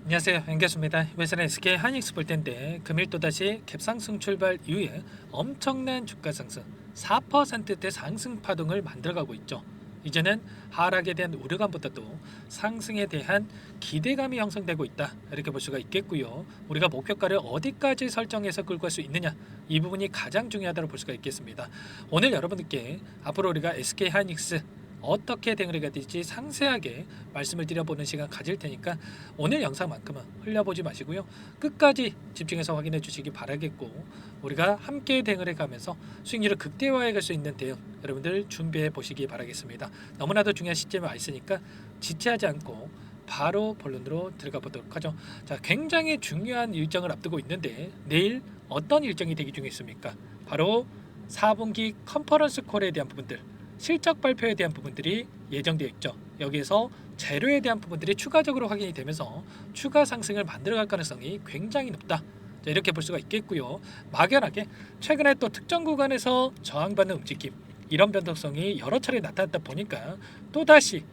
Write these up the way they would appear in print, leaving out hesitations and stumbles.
안녕하세요, 연결수입니다. 이번 시간에 SK 하이닉스 볼 텐데 금일 또다시 갭상승 출발 이후에 엄청난 주가 상승 4%대 상승 파동을 만들어가고 있죠. 이제는 하락에 대한 우려감보다도 상승에 대한 기대감이 형성되고 있다, 이렇게 볼 수가 있겠고요. 우리가 목표가를 어디까지 설정해서 끌고 갈 수 있느냐, 이 부분이 가장 중요하다고 볼 수가 있겠습니다. 오늘 여러분들께 앞으로 우리가 SK 하이닉스 어떻게 대응을 해야 될지 상세하게 말씀을 드려보는 시간 가질 테니까 오늘 영상만큼은 흘려보지 마시고요, 끝까지 집중해서 확인해 주시기 바라겠고, 우리가 함께 대응을 해가면서 수익률을 극대화해 갈 수 있는 대응 여러분들 준비해 보시기 바라겠습니다. 너무나도 중요한 시점에 와 있으니까 지체하지 않고 바로 본론으로 들어가 보도록 하죠. 자, 굉장히 중요한 일정을 앞두고 있는데 내일 어떤 일정이 대기 중에 있습니까? 바로 4분기 컨퍼런스 콜에 대한 부분들, 실적 발표에 대한 부분들이 예정되어 있죠. 여기에서 재료에 대한 부분들이 추가적으로 확인이 되면서 추가 상승을 만들어갈 가능성이 굉장히 높다, 자, 이렇게 볼 수가 있겠고요. 막연하게 최근에 또 특정 구간에서 저항받는 움직임, 이런 변동성이 여러 차례 나타났다 보니까 또다시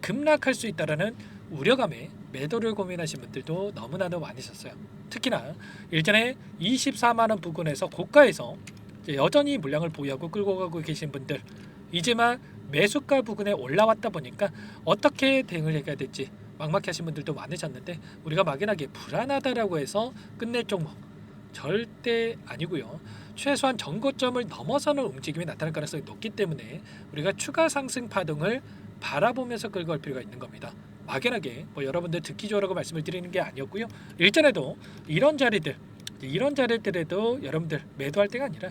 급락할 수 있다는 우려감에 매도를 고민하신 분들도 너무나도 많으셨어요. 특히나 일전에 24만원 부근에서 고가에서 여전히 물량을 보유하고 끌고 가고 계신 분들, 이제만 매수가 부근에 올라왔다 보니까 어떻게 대응을 해야 될지 막막하신 분들도 많으셨는데, 우리가 막연하게 불안하다라고 해서 끝낼 종목 절대 아니고요. 최소한 전고점을 넘어서는 움직임이 나타날 가능성이 높기 때문에 우리가 추가 상승 파동을 바라보면서 끌고 갈 필요가 있는 겁니다. 막연하게 여러분들 듣기 좋으라고 말씀을 드리는 게 아니었고요. 일전에도 이런 자리들에도 여러분들 매도할 때가 아니라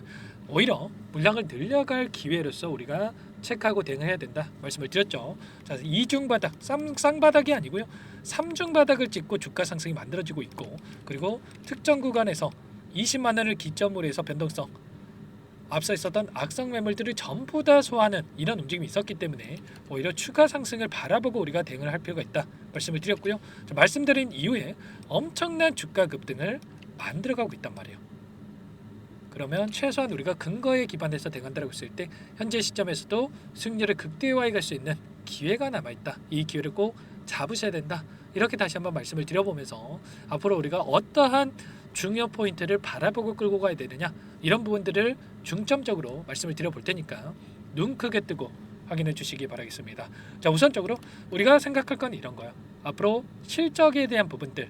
오히려 물량을 늘려갈 기회로서 우리가 체크하고 대응해야 된다 말씀을 드렸죠. 자, 이중 바닥, 쌍바닥이 아니고요, 삼중 바닥을 찍고 주가 상승이 만들어지고 있고, 그리고 특정 구간에서 20만 원을 기점으로 해서 변동성, 앞서 있었던 악성 매물들을 전부 다 소화하는 이런 움직임이 있었기 때문에 오히려 추가 상승을 바라보고 우리가 대응을 할 필요가 있다 말씀을 드렸고요. 자, 말씀드린 이후에 엄청난 주가 급등을 만들어가고 있단 말이에요. 그러면 최소한 우리가 근거에 기반해서 대응한다고 했을 때 현재 시점에서도 수익률을 극대화해 갈 수 있는 기회가 남아있다, 이 기회를 꼭 잡으셔야 된다, 이렇게 다시 한번 말씀을 드려보면서 앞으로 우리가 어떠한 중요 포인트를 바라보고 끌고 가야 되느냐, 이런 부분들을 중점적으로 말씀을 드려볼 테니까 눈 크게 뜨고 확인해 주시기 바라겠습니다. 자, 우선적으로 우리가 생각할 건 이런 거예요. 앞으로 실적에 대한 부분들,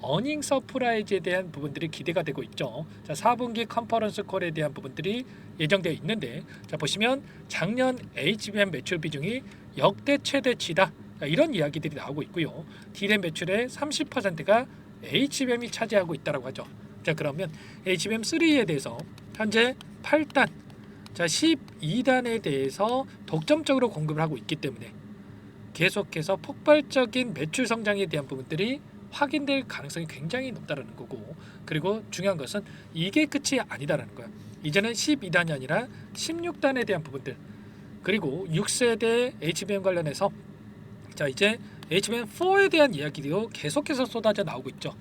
어닝 서프라이즈에 대한 부분들이 기대가 되고 있죠. 자, 4분기 컨퍼런스 콜에 대한 부분들이 예정되어 있는데, 자, 보시면 작년 HBM 매출 비중이 역대 최대치다, 이런 이야기들이 나오고 있고요. D램 매출의 30%가 HBM이 차지하고 있다라고 하죠. 자, 그러면 HBM3에 대해서 현재 8단, 자 12단에 대해서 독점적으로 공급을 하고 있기 때문에 계속해서 폭발적인 매출 성장에 대한 부분들이 확인될 가능성이 굉장히 높다라는 거고, 그리고 중요한 것은 이게 끝이 아니다라는 거야. 이제는 12단이 아니라 16단에 대한 부분들, 그리고 6세대 HBM 관련해서 자 이제 HBM4에 대한 이야기도 계속해서 쏟아져 나오고 있죠.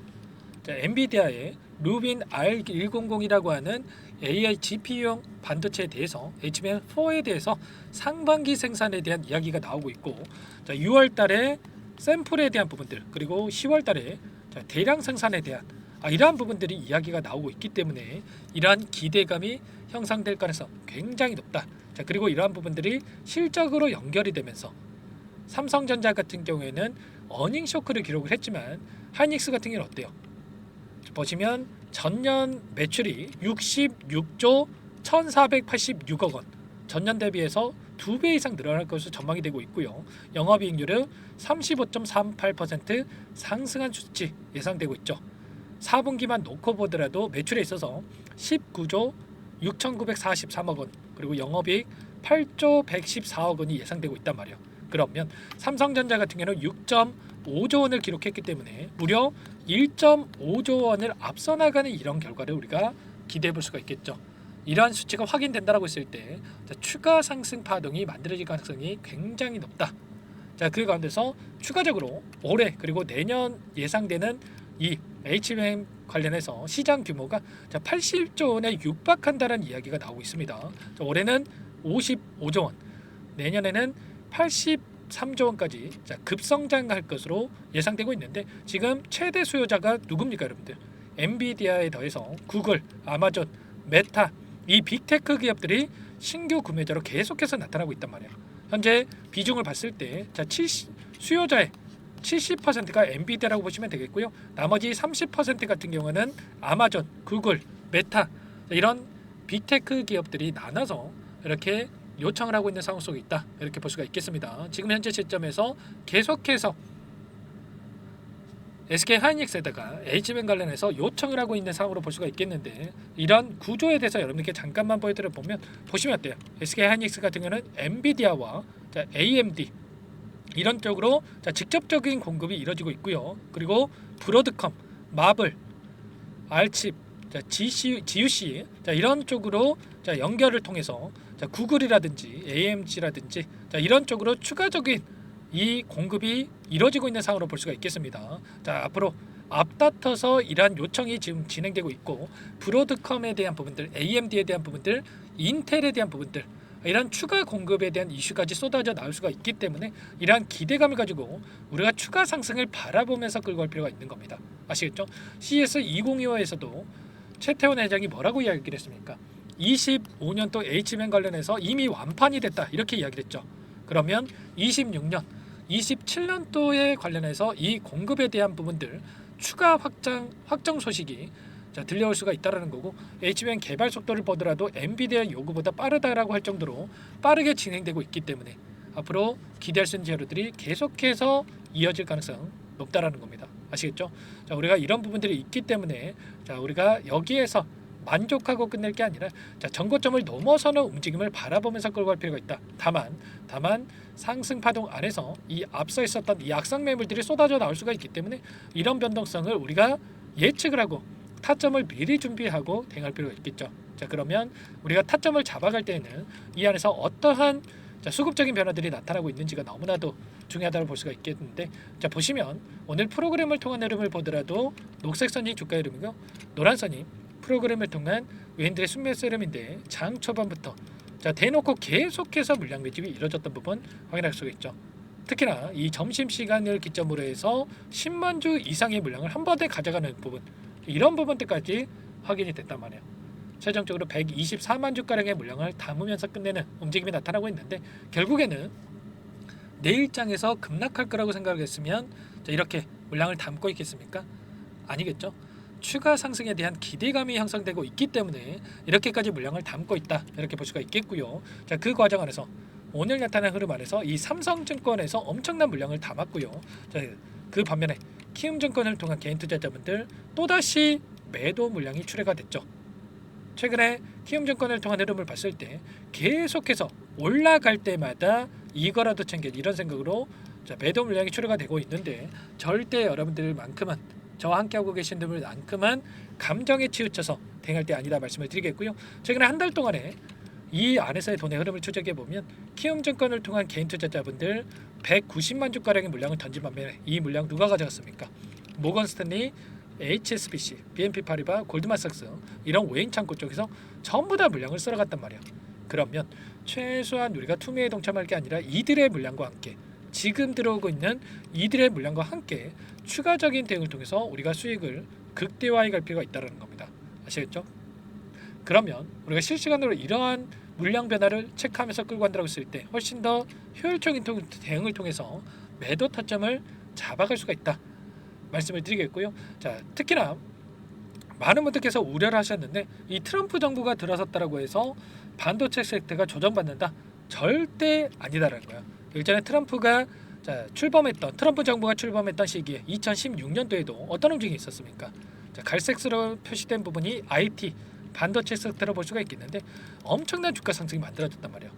자, 엔비디아의 루빈 R100이라고 하는 AI GPU용 반도체에 대해서 HBM4에 대해서 상반기 생산에 대한 이야기가 나오고 있고, 자, 6월 달에 샘플에 대한 부분들, 그리고 10월 달에 대량 생산에 대한 이러한 부분들이 이야기가 나오고 있기 때문에 이러한 기대감이 형성될 가능성 굉장히 높다. 자, 그리고 이러한 부분들이 실적으로 연결이 되면서 삼성전자 같은 경우에는 어닝 쇼크를 기록을 했지만 하이닉스 같은 경우는 어때요? 보시면 전년 매출이 66조 1486억 원, 전년 대비해서 2배 이상 늘어날 것으로 전망이 되고 있고요. 영업이익률은 35.38% 상승한 수치 예상되고 있죠. 4분기만 놓고 보더라도 매출에 있어서 19조 6,943억 원, 그리고 영업이익 8조 114억 원이 예상되고 있단 말이에요. 그러면 삼성전자 같은 경우는 6.5조 원을 기록했기 때문에 무려 1.5조 원을 앞서 나가는 이런 결과를 우리가 기대해 볼 수가 있겠죠. 이러한 수치가 확인된다라고 했을 때 추가 상승 파동이 만들어질 가능성이 굉장히 높다. 자, 그 가운데서 추가적으로 올해 그리고 내년 예상되는 이 HBM 관련해서 시장 규모가 80조 원에 육박한다는 이야기가 나오고 있습니다. 자, 올해는 55조 원, 내년에는 80 3조 원까지 급성장할 것으로 예상되고 있는데 지금 최대 수요자가 누굽니까 여러분들? 엔비디아에 더해서 구글, 아마존, 메타 이 빅테크 기업들이 신규 구매자로 계속해서 나타나고 있단 말이에요. 현재 비중을 봤을 때 수요자의 70%가 엔비디아라고 보시면 되겠고요. 나머지 30% 같은 경우는 아마존, 구글, 메타 이런 빅테크 기업들이 나눠서 이렇게 요청을 하고 있는 상황 속에 있다. 이렇게 볼 수가 있겠습니다. 지금 현재 시점에서 계속해서 SK하이닉스에다가 H뱅 관련해서 요청을 하고 있는 상황으로 볼 수가 있겠는데 이런 구조에 대해서 여러분께 잠깐만 보여드려 보시면 어때요? SK하이닉스 같은 경우는 엔비디아와 AMD 이런 쪽으로 직접적인 공급이 이루어지고 있고요. 그리고 브로드컴, 마블, 알칩, GUC 이런 쪽으로 연결을 통해서 구글이라든지 AMG라든지 이런 쪽으로 추가적인 이 공급이 이루어지고 있는 상황으로 볼 수가 있겠습니다. 앞으로 앞다퉈서 이러한 요청이 지금 진행되고 있고 브로드컴에 대한 부분들, AMD에 대한 부분들, 인텔에 대한 부분들 이런 추가 공급에 대한 이슈까지 쏟아져 나올 수가 있기 때문에 이러한 기대감을 가지고 우리가 추가 상승을 바라보면서 끌고 갈 필요가 있는 겁니다. 아시겠죠? CES 2025에서도 최태원 회장이 뭐라고 이야기를 했습니까? 25년도 H뱅 관련해서 이미 완판이 됐다 이렇게 이야기를 했죠. 그러면 26년, 27년도에 관련해서 이 공급에 대한 부분들 추가 확정 소식이 들려올 수가 있다라는 거고 H뱅 개발 속도를 보더라도 엔비디아 요구보다 빠르다라고 할 정도로 빠르게 진행되고 있기 때문에 앞으로 기대할 수 있는 재료들이 계속해서 이어질 가능성 높다라는 겁니다. 아시겠죠? 우리가 이런 부분들이 있기 때문에 우리가 여기에서 만족하고 끝낼 게 아니라 전고점을 넘어서는 움직임을 바라보면서 끌고 갈 필요가 있다. 다만 상승 파동 안에서 이 앞서 있었던 이 악성 매물들이 쏟아져 나올 수가 있기 때문에 이런 변동성을 우리가 예측을 하고 타점을 미리 준비하고 대응할 필요가 있겠죠. 그러면 우리가 타점을 잡아갈 때에는 이 안에서 어떠한 수급적인 변화들이 나타나고 있는지가 너무나도 중요하다고 볼 수가 있겠는데 보시면 오늘 프로그램을 통한 흐름을 보더라도 녹색 선이 주가 흐름이고 노란 선이 프로그램을 통한 외인들의 순매수 흐름인데 장 초반부터 대놓고 계속해서 물량 매집이 이루어졌던 부분 확인할 수가 있죠. 특히나 이 점심시간을 기점으로 해서 10만 주 이상의 물량을 한 번에 가져가는 부분 이런 부분들까지 확인이 됐단 말이에요. 최종적으로 124만 주가량의 물량을 담으면서 끝내는 움직임이 나타나고 있는데 결국에는 내일장에서 급락할 거라고 생각했으면 이렇게 물량을 담고 있겠습니까? 아니겠죠. 추가 상승에 대한 기대감이 형성되고 있기 때문에 이렇게까지 물량을 담고 있다 이렇게 볼 수가 있겠고요. 그 과정 안에서 오늘 나타난 흐름 안에서 이 삼성증권에서 엄청난 물량을 담았고요. 그 반면에 키움증권을 통한 개인 투자자분들 또다시 매도 물량이 출회가 됐죠. 최근에 키움증권을 통한 흐름을 봤을 때 계속해서 올라갈 때마다 이거라도 챙겨 이런 생각으로 매도 물량이 출회가 되고 있는데 절대 여러분들만큼은 저와 함께하고 계신 분들만큼은 감정에 치우쳐서 대응할 때 아니다 말씀을 드리겠고요. 최근에 한 달 동안에 이 안에서의 돈의 흐름을 추적해 보면 키움증권을 통한 개인 투자자분들 190만 주가량의 물량을 던진 반면에 이 물량 누가 가져갔습니까? 모건스탠리, HSBC, BNP 파리바, 골드만삭스 이런 외인 창고 쪽에서 전부 다 물량을 쓸어갔단 말이에요. 그러면 최소한 우리가 투매에 동참할 게 아니라 이들의 물량과 함께 지금 들어오고 있는 이들의 물량과 함께 추가적인 대응을 통해서 우리가 수익을 극대화해 갈 필요가 있다는 겁니다. 아시겠죠? 그러면 우리가 실시간으로 이러한 물량 변화를 체크하면서 끌고 간다고 했을 때 훨씬 더 효율적인 대응을 통해서 매도 타점을 잡아갈 수가 있다 말씀을 드리겠고요. 특히나 많은 분들께서 우려를 하셨는데 이 트럼프 정부가 들어섰다라고 해서 반도체 섹터가 조정받는다? 절대 아니다라는 거예요. 일전에 트럼프 정부가 출범했던 시기에 2016년도에도 어떤 움직임이 있었습니까? 갈색으로 표시된 부분이 IT, 반도체 섹터로 볼 수가 있겠는데 엄청난 주가 상승이 만들어졌단 말이에요.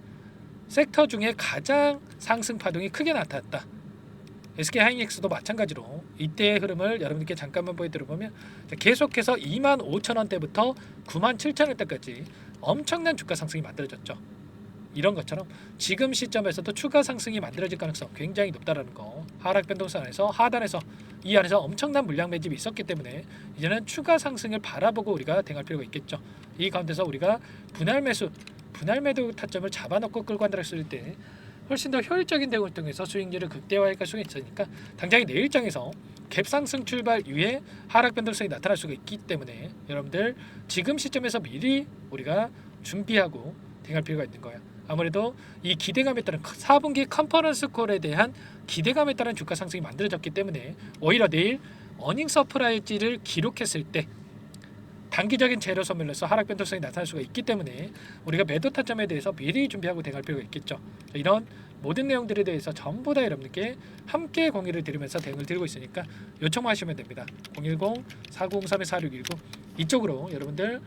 섹터 중에 가장 상승 파동이 크게 나타났다. SK하이닉스도 마찬가지로 이때의 흐름을 여러분께 잠깐만 보여드려보면 계속해서 25,000원대부터 97,000원대까지 엄청난 주가 상승이 만들어졌죠. 이런 것처럼 지금 시점에서도 추가 상승이 만들어질 가능성 굉장히 높다라는 거. 하락 변동선에서 하단에서 이 안에서 엄청난 물량 매집이 있었기 때문에 이제는 추가 상승을 바라보고 우리가 대응할 필요가 있겠죠. 이 가운데서 우리가 분할 매도 타점을 잡아놓고 끌고 간다고 했을 때 훨씬 더 효율적인 대응을 통해서 수익률을 극대화할 수가 있으니까 당장의 내 일정에서 갭상승 출발 이후에 하락 변동성이 나타날 수가 있기 때문에 여러분들 지금 시점에서 미리 우리가 준비하고 대응할 필요가 있는 거예요. 아무래도 이 기대감에 따른 4분기 컨퍼런스 콜에 대한 기대감에 따른 주가 상승이 만들어졌기 때문에 오히려 내일 어닝 서프라이즈를 기록했을 때 단기적인 재료 소멸로서 하락 변동성이 나타날 수가 있기 때문에 우리가 매도 타점에 대해서 미리 준비하고 대응할 필요가 있겠죠. 이런 모든 내용들에 대해서 전부 다 여러분들께 함께 공유를 드리면서 대응을 드리고 있으니까 요청만 하시면 됩니다. 010-4903-4619 이쪽으로 여러분들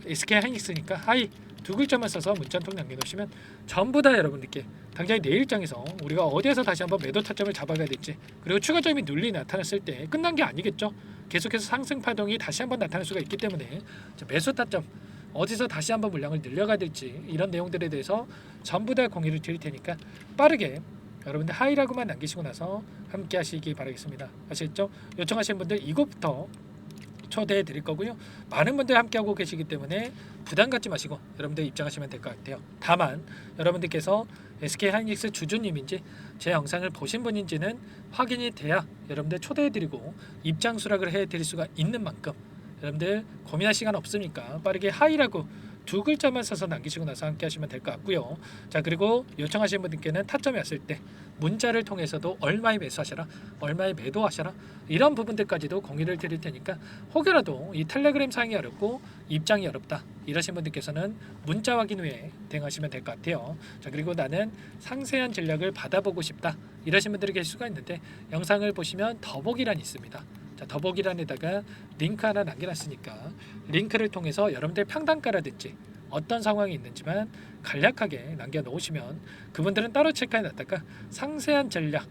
SK 하이닉스니까 하이 두 글자만 써서 문자 한 통 남겨놓으시면 전부 다 여러분들께 당장의 내일 일정에서 우리가 어디에서 다시 한번 매도 타점을 잡아가야 될지, 그리고 추가적인 눌림이 나타났을 때 끝난 게 아니겠죠. 계속해서 상승 파동이 다시 한번 나타날 수가 있기 때문에 매수 타점 어디서 다시 한번 물량을 늘려가야 될지 이런 내용들에 대해서 전부 다 공유를 드릴 테니까 빠르게 여러분들 하이라고만 남기시고 나서 함께 하시기 바라겠습니다. 아시겠죠? 요청하신 분들 이것부터 초대해 드릴 거고요. 많은 분들 함께하고 계시기 때문에 부담 갖지 마시고 여러분들 입장하시면 될 것 같아요. 다만 여러분들께서 SK 하이닉스 주주님인지 제 영상을 보신 분인지는 확인이 돼야 여러분들 초대해 드리고 입장 수락을 해 드릴 수가 있는 만큼 여러분들 고민할 시간 없으니까 빠르게 하이라고 두 글자만 써서 남기시고 나서 함께 하시면 될 것 같고요. 자, 그리고 요청하신 분들께는 타점이 왔을 때 문자를 통해서도 얼마에 매수하셔라, 얼마에 매도하셔라 이런 부분들까지도 공유를 드릴 테니까 혹여라도 이 텔레그램 사용이 어렵고 입장이 어렵다 이러신 분들께서는 문자 확인 후에 대응하시면 될 것 같아요. 자, 그리고 나는 상세한 전략을 받아보고 싶다 이러신 분들이 계실 수가 있는데 영상을 보시면 더보기란이 있습니다. 자, 더보기란에다가 링크 하나 남겨놨으니까 링크를 통해서 여러분들 평단가라든지 어떤 상황이 있는지만 간략하게 남겨놓으시면 그분들은 따로 체크해 놨다가 상세한 전략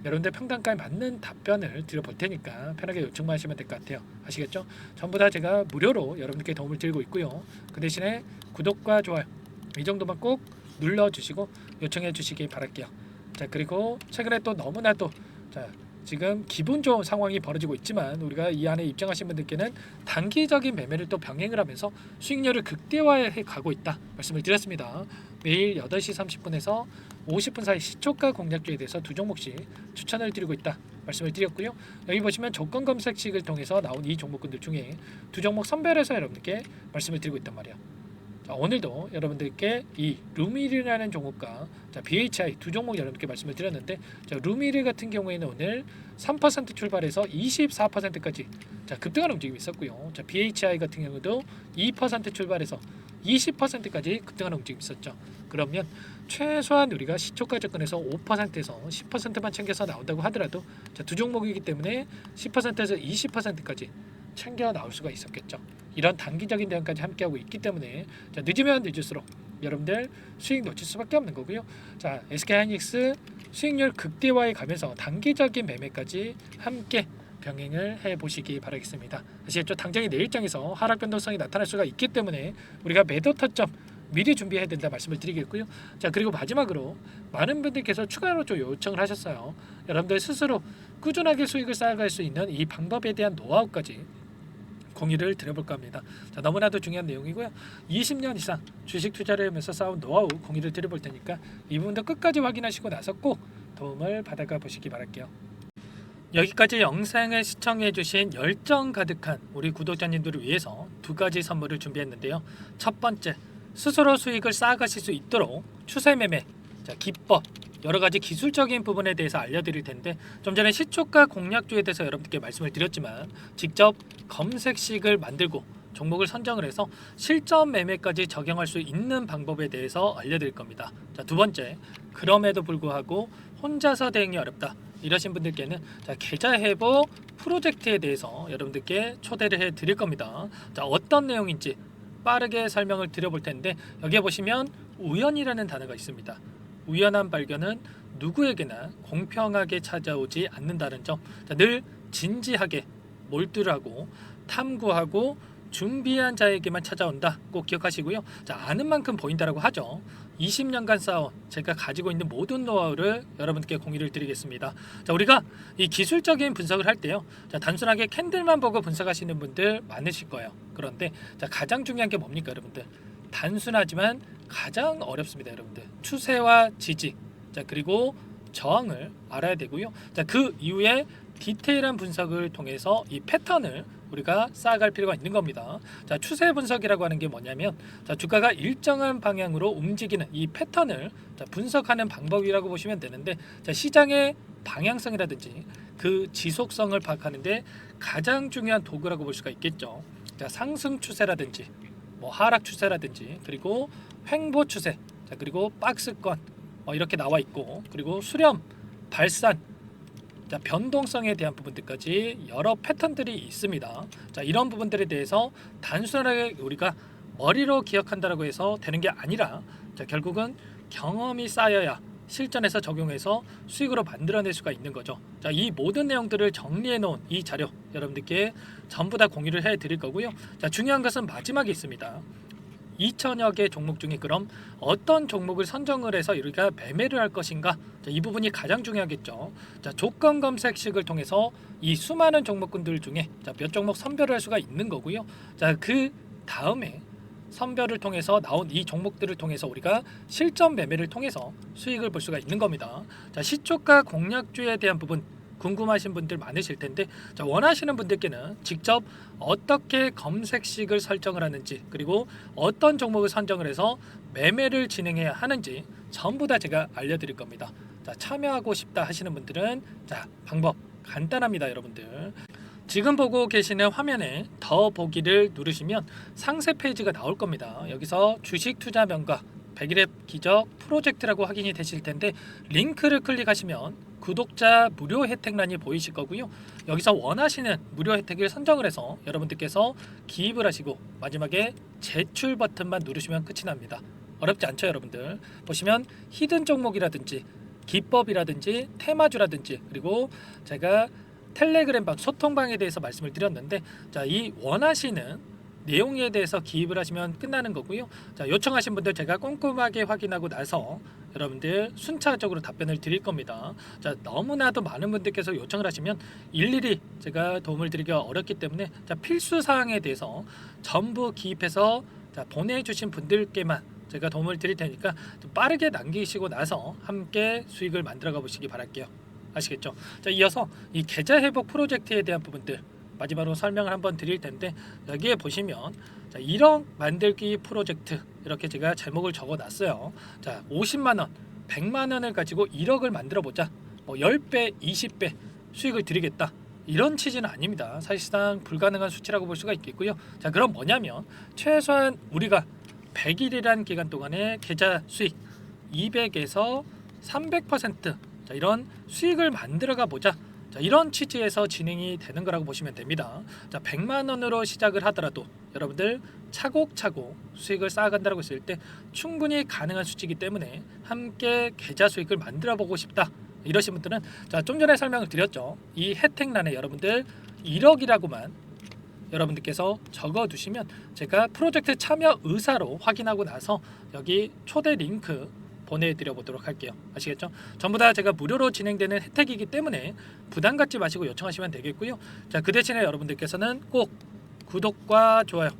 여러분들 평단가에 맞는 답변을 드려볼 테니까 편하게 요청만 하시면 될 것 같아요. 아시겠죠? 전부 다 제가 무료로 여러분들께 도움을 드리고 있고요. 그 대신에 구독과 좋아요 이 정도만 꼭 눌러주시고 요청해 주시기 바랄게요. 자, 그리고 최근에 또 너무나도 지금 기분 좋은 상황이 벌어지고 있지만 우리가 이 안에 입장하신 분들께는 단기적인 매매를 또 병행을 하면서 수익률을 극대화해 가고 있다 말씀을 드렸습니다. 매일 8시 30분에서 50분 사이 시초가 공략주에 대해서 두 종목씩 추천을 드리고 있다 말씀을 드렸고요. 여기 보시면 조건 검색식을 통해서 나온 이 종목군들 중에 두 종목 선별해서 여러분들께 말씀을 드리고 있단 말이에요. 자, 오늘도 여러분들께 이 루미르라는 종목과 BHI 두 종목 여러분께 말씀을 드렸는데 루미르 같은 경우에는 오늘 3% 출발해서 24%까지 급등하는 움직임이 있었고요. BHI 같은 경우도 2% 출발해서 20%까지 급등하는 움직임이 있었죠. 그러면 최소한 우리가 시초가 접근해서 5%에서 10%만 챙겨서 나온다고 하더라도 두 종목이기 때문에 10%에서 20%까지 챙겨 나올 수가 있었겠죠. 이런 단기적인 대응까지 함께하고 있기 때문에 늦으면 늦을수록 여러분들 수익 놓칠 수밖에 없는 거고요. 자, SK하이닉스 수익률 극대화에 가면서 단기적인 매매까지 함께 병행을 해보시기 바라겠습니다. 아시겠죠? 당장의 내일장에서 하락 변동성이 나타날 수가 있기 때문에 우리가 매도 타점 미리 준비해야 된다 말씀을 드리겠고요. 자, 그리고 마지막으로 많은 분들께서 추가로 좀 요청을 하셨어요. 여러분들 스스로 꾸준하게 수익을 쌓아갈 수 있는 이 방법에 대한 노하우까지 공유를 드려볼까 합니다. 자, 너무나도 중요한 내용이고요. 20년 이상 주식 투자를 하면서 쌓은 노하우 공유를 드려볼 테니까 이 부분도 끝까지 확인하시고 나서 꼭 도움을 받아가 보시기 바랄게요. 여기까지 영상을 시청해주신 열정 가득한 우리 구독자님들을 위해서 두 가지 선물을 준비했는데요. 첫 번째, 스스로 수익을 쌓아가실 수 있도록 추세 매매 기법 여러 가지 기술적인 부분에 대해서 알려드릴 텐데 좀 전에 시초가 공략주에 대해서 여러분들께 말씀을 드렸지만 직접 검색식을 만들고 종목을 선정을 해서 실전 매매까지 적용할 수 있는 방법에 대해서 알려드릴 겁니다. 자, 두 번째, 그럼에도 불구하고 혼자서 대응이 어렵다 이러신 분들께는 계좌 회복 프로젝트에 대해서 여러분들께 초대를 해 드릴 겁니다. 자, 어떤 내용인지 빠르게 설명을 드려볼 텐데 여기에 보시면 우연이라는 단어가 있습니다. 우연한 발견은 누구에게나 공평하게 찾아오지 않는다는 점, 늘 진지하게 몰두를 하고 탐구하고 준비한 자에게만 찾아온다 꼭 기억하시고요. 자, 아는 만큼 보인다라고 하죠. 20년간 쌓아온 제가 가지고 있는 모든 노하우를 여러분께 공유를 드리겠습니다. 자, 우리가 이 기술적인 분석을 할 때요, 단순하게 캔들만 보고 분석하시는 분들 많으실 거예요. 그런데 가장 중요한 게 뭡니까 여러분들? 단순하지만 가장 어렵습니다. 여러분들 추세와 지지 자, 그리고 저항을 알아야 되고요. 자, 그 이후에 디테일한 분석을 통해서 이 패턴을 우리가 쌓아갈 필요가 있는 겁니다. 자, 추세 분석이라고 하는 게 뭐냐면, 자, 주가가 일정한 방향으로 움직이는 이 패턴을 자, 분석하는 방법이라고 보시면 되는데, 자, 시장의 방향성이라든지 그 지속성을 파악하는데 가장 중요한 도구라고 볼 수가 있겠죠. 자, 상승 추세라든지 뭐 하락 추세라든지 그리고 횡보 추세, 자, 그리고 박스권 이렇게 나와 있고, 그리고 수렴, 발산, 자, 변동성에 대한 부분들까지 여러 패턴들이 있습니다. 자, 이런 부분들에 대해서 단순하게 우리가 머리로 기억한다라고 해서 되는 게 아니라, 자, 결국은 경험이 쌓여야 실전에서 적용해서 수익으로 만들어낼 수가 있는 거죠. 자, 이 모든 내용들을 정리해 놓은 이 자료 여러분들께 전부 다 공유를 해 드릴 거고요. 자, 중요한 것은 마지막에 있습니다. 2천여 개 종목 중에 그럼 어떤 종목을 선정을 해서 우리가 매매를 할 것인가? 자, 이 부분이 가장 중요하겠죠. 자, 조건 검색식을 통해서 이 수많은 종목군들 중에 자, 몇 종목 선별을 할 수가 있는 거고요. 자, 그 다음에 선별을 통해서 나온 이 종목들을 통해서 우리가 실전 매매를 통해서 수익을 볼 수가 있는 겁니다. 자, 시초가 공략주에 대한 부분 궁금하신 분들 많으실 텐데, 자, 원하시는 분들께는 직접 어떻게 검색식을 설정을 하는지, 그리고 어떤 종목을 선정을 해서 매매를 진행해야 하는지 전부 다 제가 알려드릴 겁니다. 자, 참여하고 싶다 하시는 분들은 자, 방법 간단합니다. 여러분들 지금 보고 계시는 화면에 더 보기를 누르시면 상세 페이지가 나올 겁니다. 여기서 주식 투자 명가 100일의 기적 프로젝트라고 확인이 되실 텐데, 링크를 클릭하시면 구독자 무료 혜택란이 보이실 거고요. 여기서 원하시는 무료 혜택을 선정을 해서 여러분들께서 기입을 하시고 마지막에 제출 버튼만 누르시면 끝이 납니다. 어렵지 않죠, 여러분들? 보시면 히든 종목이라든지 기법이라든지 테마주라든지, 그리고 제가 텔레그램방 소통방에 대해서 말씀을 드렸는데, 자, 이 원하시는 내용에 대해서 기입을 하시면 끝나는 거고요. 자, 요청하신 분들 제가 꼼꼼하게 확인하고 나서 여러분들 순차적으로 답변을 드릴 겁니다. 자, 너무나도 많은 분들께서 요청을 하시면 일일이 제가 도움을 드리기가 어렵기 때문에, 자, 필수 사항에 대해서 전부 기입해서 자, 보내주신 분들께만 제가 도움을 드릴 테니까 좀 빠르게 남기시고 나서 함께 수익을 만들어가 보시기 바랄게요. 아시겠죠? 자, 이어서 이 계좌 회복 프로젝트에 대한 부분들 마지막으로 설명을 한번 드릴 텐데, 여기에 보시면 자, 1억 만들기 프로젝트 이렇게 제가 제목을 적어 놨어요. 자, 50만 원, 100만 원을 가지고 1억을 만들어 보자. 뭐 10배, 20배 수익을 드리겠다. 이런 취지는 아닙니다. 사실상 불가능한 수치라고 볼 수가 있겠고요. 자, 그럼 뭐냐면 최소한 우리가 100일이란 기간 동안에 계좌 수익 200에서 300% 자, 이런 수익을 만들어가 보자. 자, 이런 취지에서 진행이 되는 거라고 보시면 됩니다. 자, 100만 원으로 시작을 하더라도 여러분들 차곡차곡 수익을 쌓아간다고 했을 때 충분히 가능한 수치이기 때문에 함께 계좌 수익을 만들어 보고 싶다 이러신 분들은, 자, 좀 전에 설명을 드렸죠. 이 혜택란에 여러분들 1억이라고만 여러분들께서 적어 두시면 제가 프로젝트 참여 의사로 확인하고 나서 여기 초대 링크 보내드려 보도록 할게요. 아시겠죠? 전부 다 제가 무료로 진행되는 혜택이기 때문에 부담 갖지 마시고 요청하시면 되겠고요. 자, 그 대신에 여러분들께서는 꼭 구독과 좋아요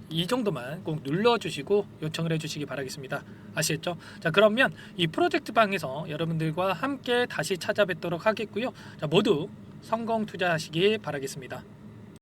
이 정도만 꼭 눌러주시고 요청을 해주시기 바라겠습니다. 아시겠죠? 자, 그러면 이 프로젝트 방에서 여러분들과 함께 다시 찾아뵙도록 하겠고요. 자, 모두 성공 투자하시기 바라겠습니다.